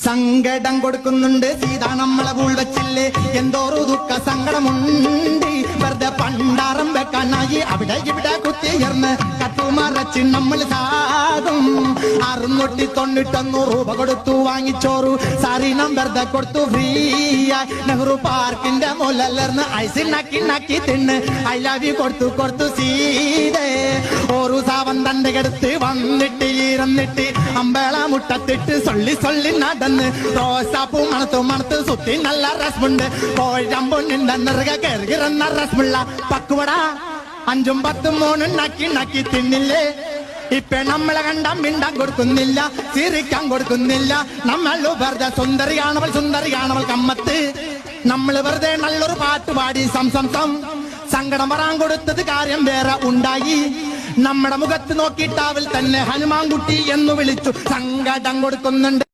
സങ്കടം കൊടുക്കുന്നുണ്ട് സീത നമ്മളെ കൂൾ വെച്ചില്ലേ എന്തോരു ദുഃഖ സങ്കടമുണ്ട് വെറുതെ പണ്ടാറം വെക്കാനായി അവിടെ ഇവിടെ കുത്തിയർന്ന് കട്ടുമറച്ച് നമ്മൾ സാകും 691 രൂപ കൊടുത്തു വാങ്ങിച്ചോറു സാരീനം വെറുതെ കൊടുത്തു ഫ്രീ ആയി നെഹ്റു പാർക്കിന്റെ മുലർന്ന് ഐസ് നക്കി നക്കി തിന്ന് ഐ ലവ് യു കൊടുത്തു സീതേ ഒരു സാവൻ തന്റെ കടുത്ത് വന്നിട്ട് ഇരുന്നിട്ട് അമ്പേള മുട്ടത്തിട്ട് സൊള്ളി നടന്ന് റോസാപ്പൂ മണത്ത് സുത്തി നല്ല രസമുണ്ട് കോഴമ്പൊന്നിന്റെ നിറക കയറുന്ന രസമുള്ള പക്കുവട 5 10 3 നക്കി തിന്നില്ലേ ഇപ്പൊ നമ്മളെ കണ്ട മിണ്ടാൻ കൊടുക്കുന്നില്ല ചിരിക്കാൻ കൊടുക്കുന്നില്ല നമ്മൾ വെറുതെ സുന്ദരിയാണവൾ കമ്മത്ത് നമ്മൾ വെറുതെ നല്ലൊരു പാട്ട് പാടി സങ്കടം വരാൻ കൊടുത്തത് കാര്യം വേറെ ഉണ്ടായി നമ്മുടെ മുഖത്ത് നോക്കിയിട്ടാവിൽ തന്നെ ഹനുമാൻകുട്ടി എന്ന് വിളിച്ചു സങ്കടം കൊടുക്കുന്നുണ്ട്.